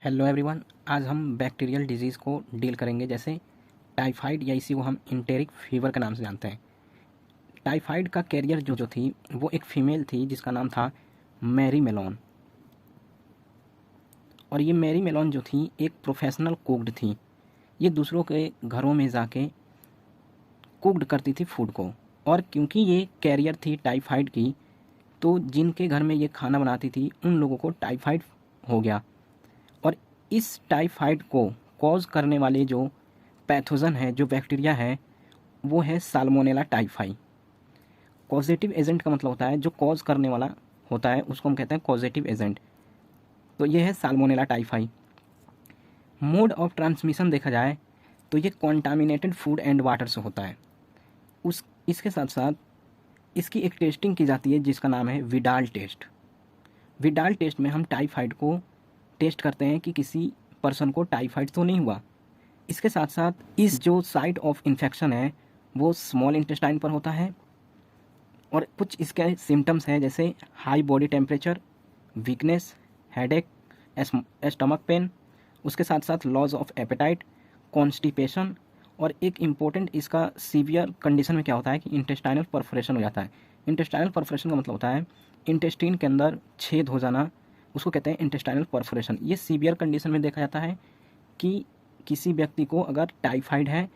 Hello everyone, आज हम bacterial disease को डील करेंगे। जैसे टाइफाइड या इसी को हम इंटेरिक फीवर के नाम से जानते हैं। टाइफाइड का कैरियर जो थी वो एक फ़ीमेल थी जिसका नाम था मैरी मेलोन। और ये मैरी मेलोन जो थी एक प्रोफेशनल कुक्ड थी। ये दूसरों के घरों में जाके कुक्ड करती थी फूड को। और क्योंकि ये कैरियर थी टाइफाइड की, तो जिनके घर में ये खाना बनाती थी उन लोगों को टाइफाइड हो गया। और इस टाइफाइड को कॉज करने वाले जो पैथोजन है, जो बैक्टीरिया है, वो है साल्मोनेला टाइफाई। कॉजेटिव एजेंट का मतलब होता है जो कॉज करने वाला होता है, उसको हम कहते हैं कॉजेटिव एजेंट। तो ये है salmonella typhi. Mode of transmission देखा जाए तो ये कॉन्टामिनेटेड फूड एंड वाटर से होता है। इसके साथ साथ इसकी एक टेस्टिंग की जाती है जिसका नाम है विडाल टेस्ट। विडाल टेस्ट में हम टाइफाइड को टेस्ट करते हैं कि किसी पर्सन को टाइफाइड तो नहीं हुआ। इसके साथ साथ इस जो साइट ऑफ इन्फेक्शन है वो स्मॉल इंटेस्टाइन पर होता है। और कुछ इसके सिम्टम्स हैं जैसे high body temperature, weakness, headache, stomach pain, उसके साथ साथ लॉस ऑफ एपेटाइट, कॉन्स्टिपेशन। और एक इम्पोर्टेंट इसका सीवियर कंडीशन में क्या होता है कि इंटेस्टाइनल परफोरेशन हो जाता है। इंटेस्टाइनल परफोरेशन का मतलब होता है इंटेस्टाइन के अंदर छेद हो जाना, उसको कहते हैं इंटेस्टाइनल परफोरेशन। ये सीवियर कंडीशन में देखा जाता है कि किसी व्यक्ति को अगर टाइफाइड है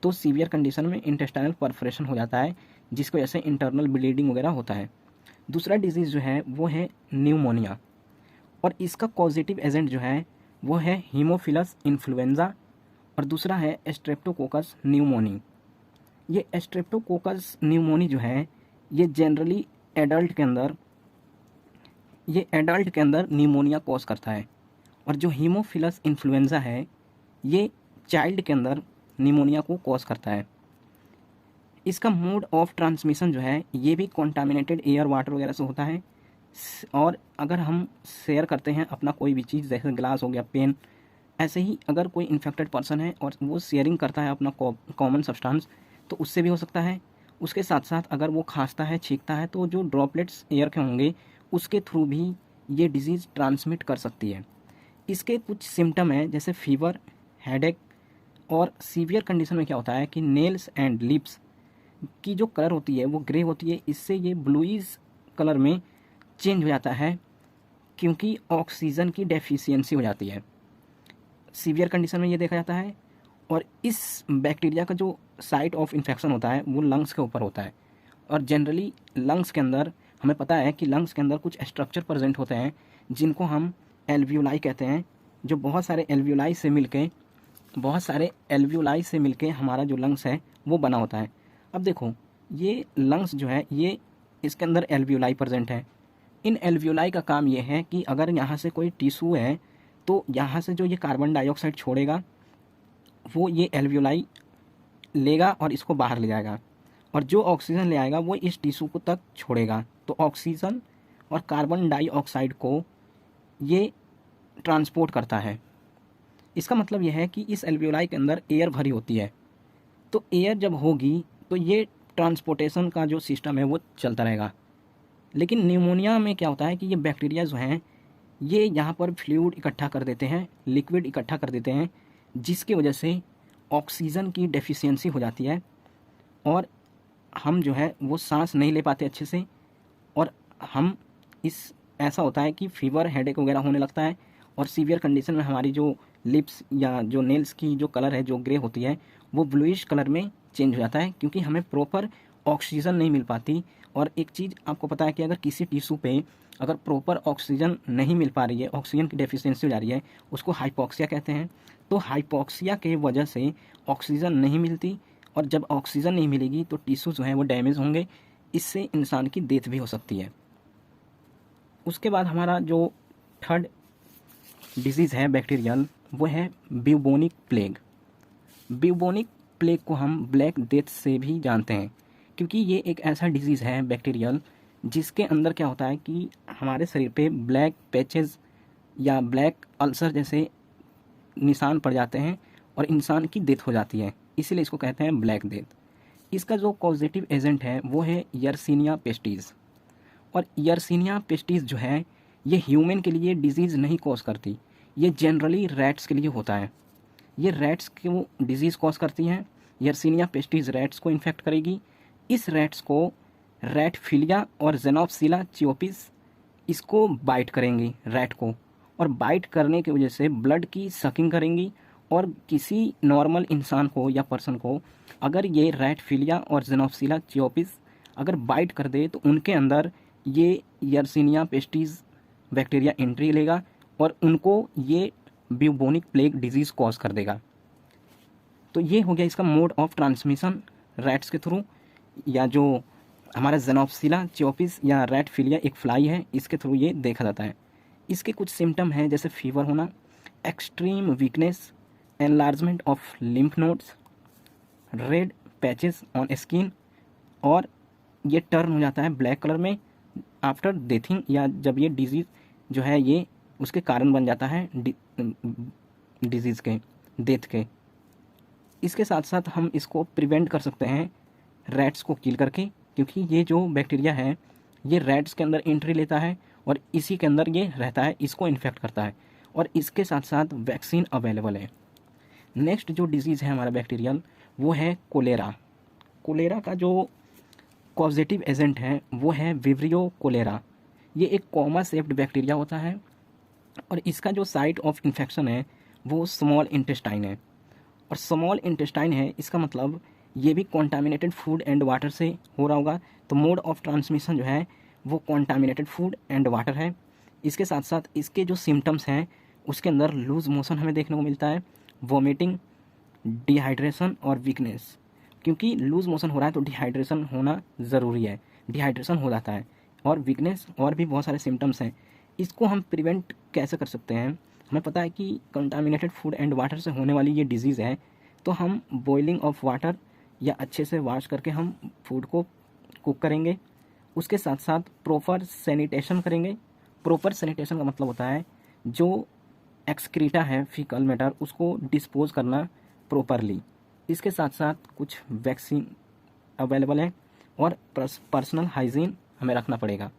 तो सीवियर कंडीशन में इंटेस्टाइनल परफोरेशन हो जाता है, जिसकी वजह से इंटरनल ब्लीडिंग वगैरह होता है। दूसरा डिजीज़ जो है वो है न्यूमोनिया। और इसका पॉजिटिव एजेंट जो है वो है हीमोफिलस इन्फ्लुएंजा। और दूसरा है स्ट्रेप्टोकोकस न्यूमोनी। ये स्ट्रेप्टोकोकस न्यूमोनी जो है ये जनरली एडल्ट के अंदर न्यूमोनिया कॉज करता है। और जो हीमोफिलस इन्फ्लुएंजा है ये चाइल्ड के अंदर न्यूमोनिया को कॉज करता है। इसका मोड ऑफ ट्रांसमिशन जो है ये भी कॉन्टामिनेटेड एयर, वाटर वगैरह से होता है। और अगर हम शेयर करते हैं अपना कोई भी चीज़, जैसे ग्लास हो गया, पेन, ऐसे ही अगर कोई इन्फेक्टेड पर्सन है और वो शेयरिंग करता है अपना कॉमन सब्सटेंस, तो उससे भी हो सकता है। उसके साथ साथ अगर वो खांसता है, छींकता है, तो जो ड्रॉपलेट्स एयर के होंगे उसके थ्रू भी ये डिजीज़ ट्रांसमिट कर सकती है। इसके कुछ सिम्टम हैं जैसे फीवर, हेडेक। और सीवियर कंडीशन में क्या होता है कि नेल्स एंड लिप्स की जो कलर होती है वो ग्रे होती है, इससे ये ब्लूइश कलर में चेंज हो जाता है क्योंकि ऑक्सीजन की डेफिशिएंसी हो जाती है। सीवियर कंडीशन में ये देखा जाता है। और इस बैक्टीरिया का जो साइट ऑफ इन्फेक्शन होता है वो लंग्स के ऊपर होता है। और जनरली लंग्स के अंदर हमें पता है कि लंग्स के अंदर कुछ स्ट्रक्चर प्रेजेंट होते हैं जिनको हम एल्वियोलाई कहते हैं, जो बहुत सारे एल्वियोलाई से मिलके हमारा जो लंग्स है वो बना होता है। अब देखो, ये लंग्स जो है ये इसके अंदर एल्वियोलाई प्रेजेंट है। इन एल्वियोलाई का काम ये है कि अगर यहाँ से कोई टिश्यू है तो यहाँ से जो ये कार्बन डाइऑक्साइड छोड़ेगा वो ये एल्वियोलाई लेगा और इसको बाहर ले जाएगा। और जो ऑक्सीजन ले आएगा वो इस टिश्यू को तक छोड़ेगा। तो ऑक्सीजन और कार्बन डाइऑक्साइड को ये ट्रांसपोर्ट करता है। इसका मतलब यह है कि इस एल्वियोलाई के अंदर एयर भरी होती है। तो एयर जब होगी तो ये ट्रांसपोर्टेशन का जो सिस्टम है वो चलता रहेगा। लेकिन न्यूमोनिया में क्या होता है कि ये बैक्टीरिया जो हैं ये यहाँ पर फ्लूइड इकट्ठा कर देते हैं, लिक्विड इकट्ठा कर देते हैं, जिसकी वजह से ऑक्सीजन की डेफिशिएंसी हो जाती है और हम जो है वो सांस नहीं ले पाते अच्छे से। और ऐसा होता है कि फीवर, हेडेक वगैरह होने लगता है। और सीवियर कंडीशन में हमारी जो लिप्स या जो नेल्स की जो कलर है, जो ग्रे होती है, वो ब्लूइश कलर में चेंज हो जाता है क्योंकि हमें प्रॉपर ऑक्सीजन नहीं मिल पाती। और एक चीज़ आपको पता है कि अगर किसी टिश्यू पे अगर प्रॉपर ऑक्सीजन नहीं मिल पा रही है, ऑक्सीजन की डेफिशिएंसी हो जा रही है, उसको हाइपोक्सिया कहते हैं। तो हाइपोक्सिया के वजह से ऑक्सीजन नहीं मिलती और जब ऑक्सीजन नहीं मिलेगी तो टिश्यू जो हैं वो डैमेज होंगे, इससे इंसान की डेथ भी हो सकती है। उसके बाद हमारा जो थर्ड डिजीज़ है बैक्टीरियल वो है ब्यूबोनिक प्लेग। ब्यूबोनिक प्लेग को हम ब्लैक डेथ से भी जानते हैं क्योंकि ये एक ऐसा डिजीज़ है बैक्टीरियल जिसके अंदर क्या होता है कि हमारे शरीर पे ब्लैक पैचेस या ब्लैक अल्सर जैसे निशान पड़ जाते हैं और इंसान की डेथ हो जाती है, इसीलिए इसको कहते हैं ब्लैक डेथ। इसका जो पॉजिटिव एजेंट है वो है यर्सीनिया पेस्टिस। और यर्सीनिया पेस्टिस जो है ये ह्यूमन के लिए डिजीज़ नहीं कॉज करती, ये जनरली रैट्स के लिए होता है। ये रैट्स को डिजीज़ कॉज करती हैं। यर्सीनिया पेस्टिस रैट्स को इन्फेक्ट करेगी। इस रैट्स को रैट फिलिया और जेनोप्सिला चियोपिस इसको बाइट करेंगी रैट को, और बाइट करने की वजह से ब्लड की सकिंग करेंगी। और किसी नॉर्मल इंसान को या पर्सन को अगर ये रैट फिलिया और जेनोप्सिला चियोपिस अगर बाइट कर दे तो उनके अंदर ये यर्सीनिया पेस्टिस बैक्टीरिया एंट्री लेगा और उनको ये ब्यूबोनिक प्लेग डिजीज़ कॉज कर देगा। तो ये हो गया इसका मोड ऑफ ट्रांसमिशन रैट्स के थ्रू, या जो हमारा जेनोप्सिला चियोपिस या रैट फिलिया एक फ्लाई है, इसके थ्रू ये देखा जाता है। इसके कुछ सिम्टम हैं जैसे फीवर होना, extreme weakness, enlargement of lymph nodes, red patches on skin, और ये टर्न हो जाता है ब्लैक कलर में आफ्टर डेथिंग, या जब ये डिजीज़ जो है ये उसके कारण बन जाता है डिजीज़ के, डेथ के। इसके साथ साथ हम इसको प्रिवेंट कर सकते हैं रैट्स को किल करके, क्योंकि ये जो बैक्टीरिया है ये रैट्स के अंदर एंट्री लेता है और इसी के अंदर ये रहता है, इसको इन्फेक्ट करता है। और इसके साथ साथ वैक्सीन अवेलेबल है। नेक्स्ट जो डिजीज़ है हमारा बैक्टीरियल वो है कोलेरा। कोलेरा का जो कॉजेटिव एजेंट है वो है विब्रियो कोलेरा। ये एक कॉमा शेप्ड बैक्टीरिया होता है और इसका जो साइट ऑफ इन्फेक्शन है वो स्मॉल इंटेस्टाइन है। और स्मॉल इंटेस्टाइन है इसका मतलब ये भी कॉन्टामिनेटेड फूड एंड वाटर से हो रहा होगा। तो मोड ऑफ ट्रांसमिशन जो है वो कॉन्टामिनेटेड फूड एंड वाटर है। इसके साथ साथ इसके जो सिम्टम्स हैं उसके अंदर लूज मोशन हमें देखने को मिलता है, वॉमिटिंग, डिहाइड्रेशन और वीकनेस। क्योंकि लूज मोशन हो रहा है तो डिहाइड्रेशन होना ज़रूरी है, डिहाइड्रेशन हो जाता है, और वीकनेस और भी बहुत सारे सिम्टम्स हैं। इसको हम प्रिवेंट कैसे कर सकते हैं? हमें पता है कि कंटामिनेटेड फूड एंड वाटर से होने वाली ये डिजीज़ है, तो हम बॉइलिंग ऑफ वाटर या अच्छे से वॉश करके हम फूड को कुक करेंगे। उसके साथ साथ प्रॉपर सैनिटेशन करेंगे। प्रॉपर सैनिटेशन का मतलब होता है जो एक्सक्रीटा है, फीकल मैटर, उसको डिस्पोज करना प्रॉपरली। इसके साथ साथ कुछ वैक्सीन अवेलेबल है और पर्सनल हाइजीन हमें रखना पड़ेगा।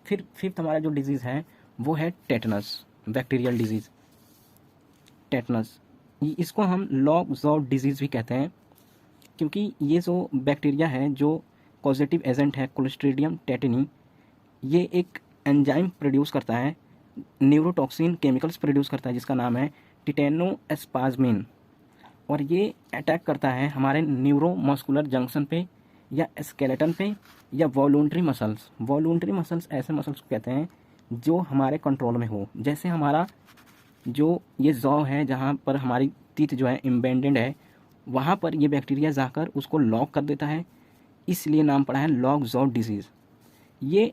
फिर फिफ्थ हमारा जो डिजीज़ है वो है टेटनस, बैक्टीरियल डिजीज़ टेटनस। इसको हम लॉग जॉ डिजीज़ भी कहते हैं, क्योंकि ये जो बैक्टीरिया है जो पॉजिटिव एजेंट है क्लोस्ट्रीडियम टेटनी, ये एक एंजाइम प्रोड्यूस करता है, न्यूरोटॉक्सिन केमिकल्स प्रोड्यूस करता है जिसका नाम है टिटेनोएस्पाज्मिन, और ये अटैक करता है हमारे न्यूरोमस्कुलर जंक्शन पे या स्केलेटन पे या वॉलूंटरी मसल्स। वॉलूंटरी मसल्स ऐसे मसल्स को कहते हैं जो हमारे कंट्रोल में हो। जैसे हमारा जो ये जॉ है जहाँ पर हमारी टीथ जो है इम्बेडेड है, वहाँ पर ये बैक्टीरिया जाकर उसको लॉक कर देता है, इसलिए नाम पड़ा है लॉग जॉ डिजीज़। ये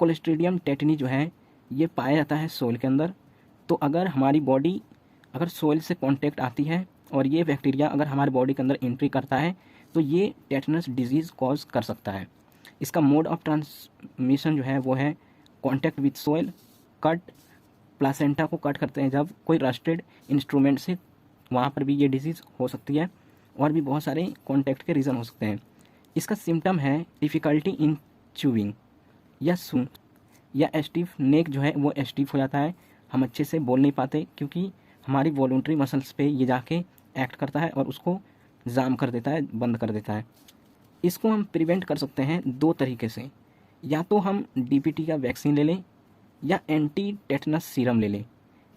क्लोस्ट्रीडियम टेटनी जो है ये पाया जाता है सोइल के अंदर। तो अगर हमारी बॉडी अगर सोइल से कांटेक्ट आती है और ये बैक्टीरिया अगर हमारी बॉडी के अंदर एंट्री करता है तो ये टेटनस डिजीज़ कॉज कर सकता है। इसका मोड ऑफ ट्रांसमिशन जो है वो है contact with soil, cut, placenta को कट करते हैं जब कोई रस्टेड इंस्ट्रूमेंट से, वहाँ पर भी ये डिजीज़ हो सकती है। और भी बहुत सारे कांटेक्ट के रीज़न हो सकते हैं। इसका सिम्टम है डिफ़िकल्टी इन च्यूइंग या स्टिफ नेक जो है वो स्टिफ हो जाता है, हम अच्छे से बोल नहीं पाते क्योंकि हमारी वॉलंटरी मसल्स पे ये जाके एक्ट करता है और उसको जाम कर देता है, बंद कर देता है। इसको हम प्रिवेंट कर सकते हैं दो तरीके से, या तो हम डीपीटी का वैक्सीन ले लें या एंटी टेटनस सीरम ले लें।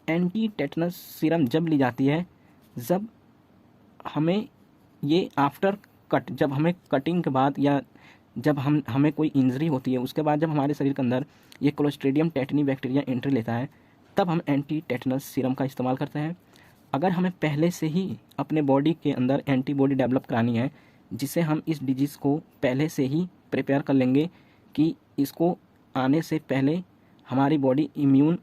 एंटी टेटनस सीरम जब ली जाती है जब हमें ये आफ्टर कट, जब हमें कटिंग के बाद या जब हमें कोई इंजरी होती है उसके बाद जब हमारे शरीर के अंदर ये क्लोस्ट्रीडियम टेटनी बैक्टीरिया एंट्री लेता है तब हम एंटी टेटनस सीरम का इस्तेमाल करते हैं। अगर हमें पहले से ही अपने बॉडी के अंदर एंटीबॉडी डेवलप करानी है, जिससे हम इस डिजीज़ को पहले से ही प्रिपेयर कर लेंगे कि इसको आने से पहले हमारी बॉडी इम्यून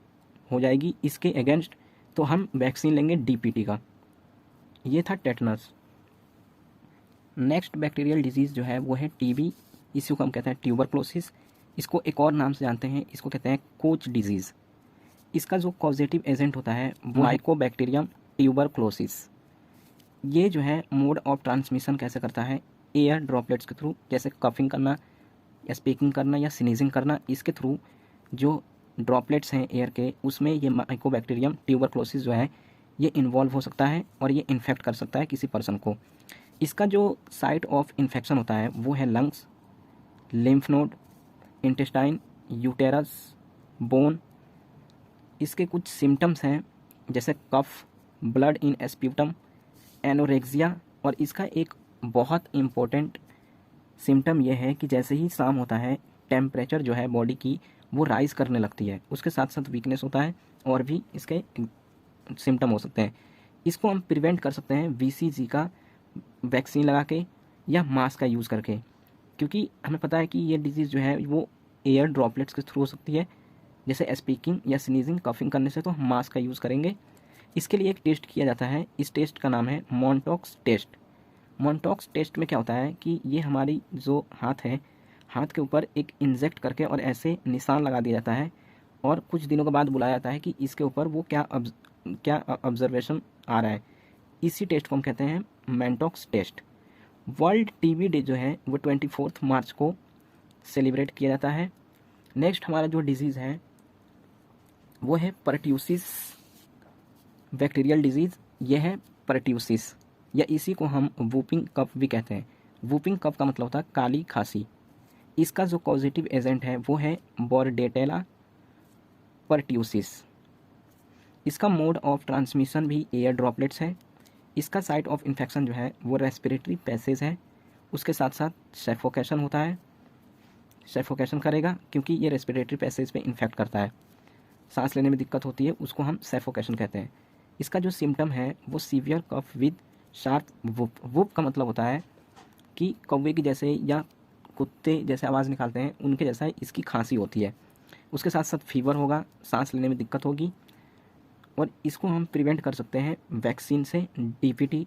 हो जाएगी इसके अगेंस्ट, तो हम वैक्सीन लेंगे डीपीटी का। ये था टेटनस। नेक्स्ट बैक्टीरियल डिजीज़ जो है वो है टीबी, इसको हम कहते हैं ट्यूबरक्लोसिस। इसको एक और नाम से जानते हैं, इसको कहते हैं कोच डिजीज़। इसका जो कॉजेटिव एजेंट होता है वो माइकोबैक्टीरियम ट्यूबरक्लोसिस। ये जो है मोड ऑफ ट्रांसमिशन कैसे करता है, एयर ड्रॉपलेट्स के थ्रू, जैसे कफिंग करना या स्पीकिंग करना या स्नीजिंग करना, इसके थ्रू जो ड्रॉपलेट्स हैं एयर के, उसमें ये माइकोबैक्टीरियम ट्यूबरक्लोसिस जो है ये इन्वॉल्व हो सकता है और ये इन्फेक्ट कर सकता है किसी पर्सन को। इसका जो साइट ऑफ इन्फेक्शन होता है वो है lungs, lymph node, intestine, uterus, bone. इसके कुछ सिम्टम्स हैं जैसे कफ, ब्लड इन स्प्यूटम, एनोरेक्सिया, और इसका एक बहुत इम्पोर्टेंट सिम्टम यह है कि जैसे ही शाम होता है टेम्परेचर जो है बॉडी की वो राइज़ करने लगती है, उसके साथ साथ वीकनेस होता है और भी इसके सिम्टम हो सकते हैं। इसको हम प्रिवेंट कर सकते हैं BCG का वैक्सीन लगा के या मास्क का यूज़ करके, क्योंकि हमें पता है कि ये डिजीज़ जो है वो एयर ड्रॉपलेट्स के थ्रू हो सकती है, जैसे स्पीकिंग या स्नीजिंग कफिंग करने से, तो हम मास्क का यूज़ करेंगे। इसके लिए एक टेस्ट किया जाता है, इस टेस्ट का नाम है मॉन्टॉक्स टेस्ट। मॉन्टॉक्स टेस्ट में क्या होता है कि ये हमारी जो हाथ है, हाथ के ऊपर एक इंजेक्ट करके और ऐसे निशान लगा दिया जाता है और कुछ दिनों के बाद बुलाया जाता है कि इसके ऊपर वो क्या ऑब्जर्वेशन आ रहा है। इसी टेस्ट को हम कहते हैं Mantoux test. World TB day जो है वो 24 मार्च को सेलिब्रेट किया जाता है। नेक्स्ट हमारा जो डिजीज़ है वो है परट्यूसिस बैक्टीरियल डिजीज़। यह है परट्यूसिस, या इसी को हम वूपिंग कफ भी कहते हैं। वूपिंग कफ का मतलब होता है काली खांसी। इसका जो पॉजिटिव एजेंट है वो है बोर्डेटेला परट्यूसिस। इसका मोड ऑफ ट्रांसमिशन भी एयर ड्रॉपलेट्स है। इसका साइट ऑफ इन्फेक्शन जो है वो रेस्पिरेटरी पैसेज है, उसके साथ साथ सफोकेशन होता है, सफोकेशन करेगा क्योंकि ये रेस्पिरेटरी पैसेज पे इन्फेक्ट करता है, सांस लेने में दिक्कत होती है, उसको हम सफोकेशन कहते हैं। इसका जो सिम्टम है वो सीवियर कफ विद शार्प वुप। वुप का मतलब होता है कि कौवे की जैसे या कुत्ते जैसे आवाज़ निकालते हैं उनके जैसा इसकी खांसी होती है। उसके साथ साथ फीवर होगा, सांस लेने में दिक्कत होगी, और इसको हम प्रिवेंट कर सकते हैं वैक्सीन से, DPT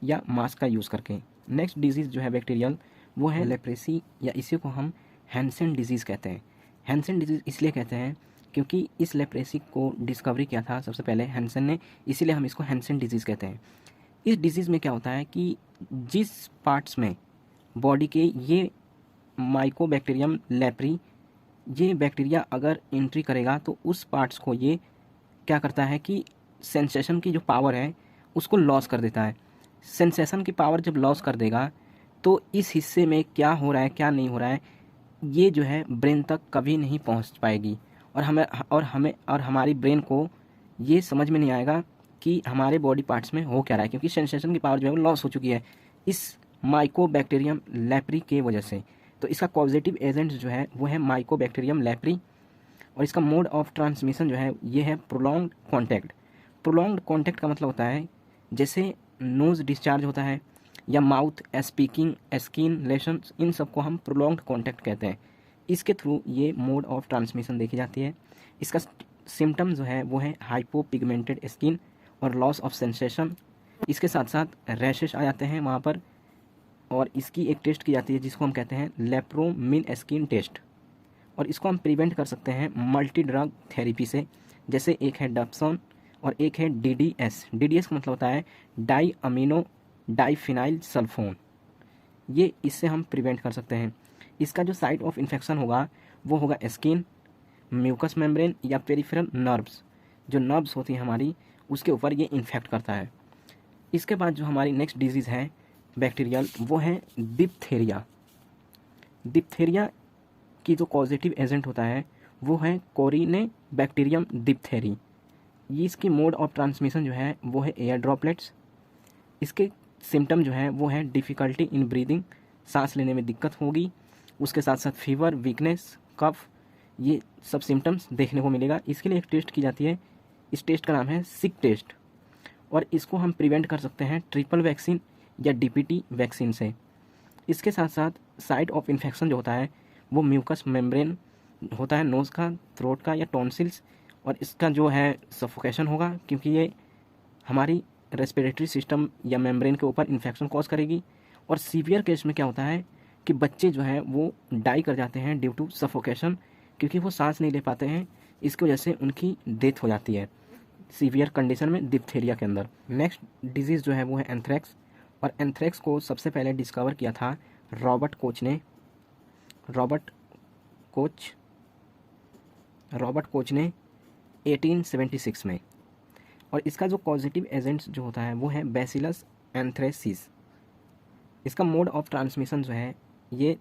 या मास्क का यूज़ करके। नेक्स्ट डिजीज़ जो है बैक्टीरियल वो है लेप्रेसी, या इसी को हम हैंसेन डिजीज़ कहते हैं। हैंसेन डिजीज़ इसलिए कहते हैं क्योंकि इस लेप्रेसी को डिस्कवरी किया था सबसे पहले हैंसेन ने, इसीलिए हम इसको हैंसेन डिजीज़ कहते हैं। इस डिजीज़ में क्या होता है कि जिस पार्ट्स में बॉडी के ये माइकोबैक्टीरियम लेप्री, ये बैक्टीरिया अगर एंट्री करेगा तो उस पार्ट्स को ये क्या करता है कि सेंसेशन की जो पावर है उसको लॉस कर देता है। सेंसेशन की पावर जब लॉस कर देगा तो इस हिस्से में क्या हो रहा है क्या नहीं हो रहा है ये जो है ब्रेन तक कभी नहीं पहुंच पाएगी, और हमारी ब्रेन को ये समझ में नहीं आएगा कि हमारे बॉडी पार्ट्स में हो क्या रहा है, क्योंकि सेंसेशन की पावर जो है वो लॉस हो चुकी है इस माइकोबैक्टीरियम लेप्री के वजह से। तो इसका पॉजिटिव एजेंट जो है वो है माइकोबैक्टीरियम लेप्री, और इसका मोड ऑफ ट्रांसमिशन जो है ये है प्रोलॉन्ग्ड कॉन्टैक्ट। प्रोलॉन्ग्ड कॉन्टैक्ट का मतलब होता है जैसे नोज़ डिस्चार्ज होता है या माउथ, स्पीकिंग, स्किन लेशन, इन सबको हम प्रोलॉन्ग्ड कॉन्टैक्ट कहते हैं। इसके थ्रू ये मोड ऑफ ट्रांसमिशन देखी जाती है। इसका सिम्टम जो है वो है हाइपोपिगमेंटेड स्किन और लॉस ऑफ सेंसेशन। इसके साथ साथ रैशेस आ जाते हैं वहाँ पर, और इसकी एक टेस्ट की जाती है जिसको हम कहते हैं लेप्रोमिन स्किन टेस्ट, और इसको हम प्रिवेंट कर सकते हैं मल्टी ड्रग थेरेपी से। जैसे एक है डप्सोन और एक है DDS। DDS का मतलब होता है डाई अमीनो डाइफिनाइल सल्फोन। ये इससे हम प्रिवेंट कर सकते हैं। इसका जो साइट ऑफ इन्फेक्शन होगा वो होगा स्किन, म्यूकस मेम्ब्रेन या पेरिफेरल नर्व्स। जो नर्व्स होती हैं हमारी उसके ऊपर ये इन्फेक्ट करता है। इसके बाद जो हमारी नेक्स्ट डिजीज़ है बैक्टीरियल वो है डिप्थेरिया। डिप्थेरिया की जो पॉजिटिव एजेंट होता है वो है कोरिने बैक्टीरियम डिप्थेरी। ये इसकी मोड ऑफ ट्रांसमिशन जो है वो है एयर ड्रॉपलेट्स। इसके सिम्टम जो है वो है डिफ़िकल्टी इन ब्रीदिंग, सांस लेने में दिक्कत होगी, उसके साथ साथ फीवर, वीकनेस, कफ, ये सब सिम्टम्स देखने को मिलेगा। इसके लिए एक टेस्ट की जाती है, इस टेस्ट का नाम है सिक टेस्ट, और इसको हम प्रिवेंट कर सकते हैं ट्रिपल वैक्सीन या DPT वैक्सीन से। इसके साथ साथ साइट ऑफ इन्फेक्शन जो होता है वो म्यूकस मेम्ब्रेन होता है, नोज़ का, थ्रोट का या टॉन्सिल्स, और इसका जो है सफोकेशन होगा क्योंकि ये हमारी रेस्पिरेटरी सिस्टम या मेम्ब्रेन के ऊपर इन्फेक्शन कॉज करेगी। और सीवियर केस में क्या होता है कि बच्चे जो है वो डाई कर जाते हैं ड्यू टू सफोकेशन, क्योंकि वो सांस नहीं ले पाते हैं, इसकी वजह से उनकी डेथ हो जाती है सीवियर कंडीशन में डिप्थेरिया के अंदर। नेक्स्ट डिजीज़ जो है वो है एंथ्रेक्स, और एंथ्रेक्स को सबसे पहले डिस्कवर किया था रॉबर्ट कोच ने। रॉबर्ट कोच रॉबर्ट कोच ने 1876 में। और इसका जो पॉजिटिव एजेंट्स जो होता है वो है बैसिलस एंथ्रेसिस। इसका मोड ऑफ ट्रांसमिशन जो है ये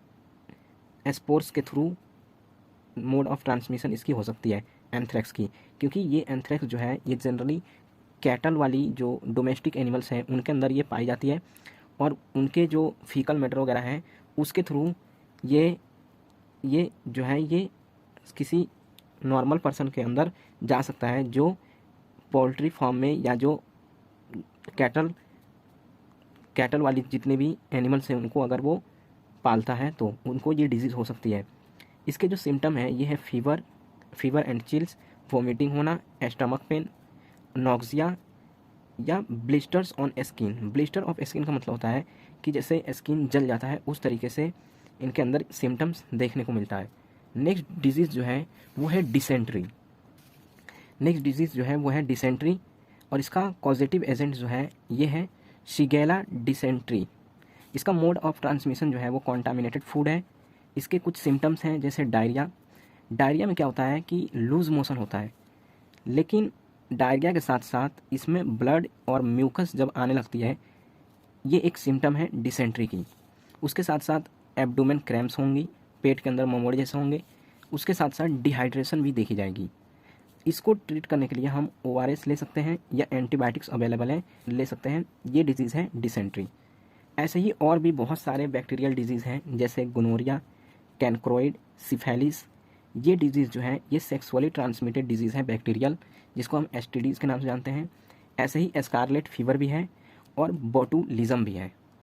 स्पोर्स के थ्रू मोड ऑफ ट्रांसमिशन इसकी हो सकती है एंथ्रेक्स की, क्योंकि ये एंथ्रेक्स जो है ये जनरली कैटल वाली जो डोमेस्टिक एनिमल्स हैं उनके अंदर ये पाई जाती है, और उनके जो फीकल मैटर वगैरह है उसके थ्रू ये जो है ये किसी नॉर्मल पर्सन के अंदर जा सकता है जो पोल्ट्री फार्म में या जो कैटल वाली जितने भी एनिमल्स हैं उनको अगर वो पालता है तो उनको ये डिजीज़ हो सकती है। इसके जो सिम्टम है ये है फीवर एंड चिल्स, वोमिटिंग होना, स्टमक पेन, नॉक्सिया या blisters on skin. Blister of skin का मतलब होता है कि जैसे स्किन जल जाता है उस तरीके से इनके अंदर सिम्टम्स देखने को मिलता है। नेक्स्ट डिजीज़ जो है वो है डिसेंट्री। और इसका पॉजिटिव एजेंट जो है ये है शिगेला डिसेंट्री। इसका मोड ऑफ ट्रांसमिशन जो है वो कॉन्टामिनेटेड फूड है। इसके कुछ सिम्टम्स हैं जैसे डायरिया में क्या होता है कि लूज मोशन होता है, लेकिन डायरिया के साथ साथ इसमें ब्लड और म्यूकस जब आने लगती है ये एक सिम्टम है डिसेंट्री की। उसके साथ साथ एब्डोमेन क्रैम्प्स होंगी, पेट के अंदर ममोड़े जैसे होंगे, उसके साथ साथ डिहाइड्रेशन भी देखी जाएगी। इसको ट्रीट करने के लिए हम ORS ले सकते हैं या एंटीबायोटिक्स अवेलेबल हैं, ले सकते हैं। ये डिजीज़ है डिसेंट्री। ऐसे ही और भी बहुत सारे बैक्टीरियल डिजीज़ हैं जैसे गोनोरिया, कैनक्रोइड, सिफेलिस। ये डिजीज़ जो है ये सेक्सुअली ट्रांसमिटेड डिजीज़ है बैक्टीरियल, जिसको हम STDs के नाम से जानते हैं। ऐसे ही स्कारलेट फीवर भी है और बोटुलिज्म भी है।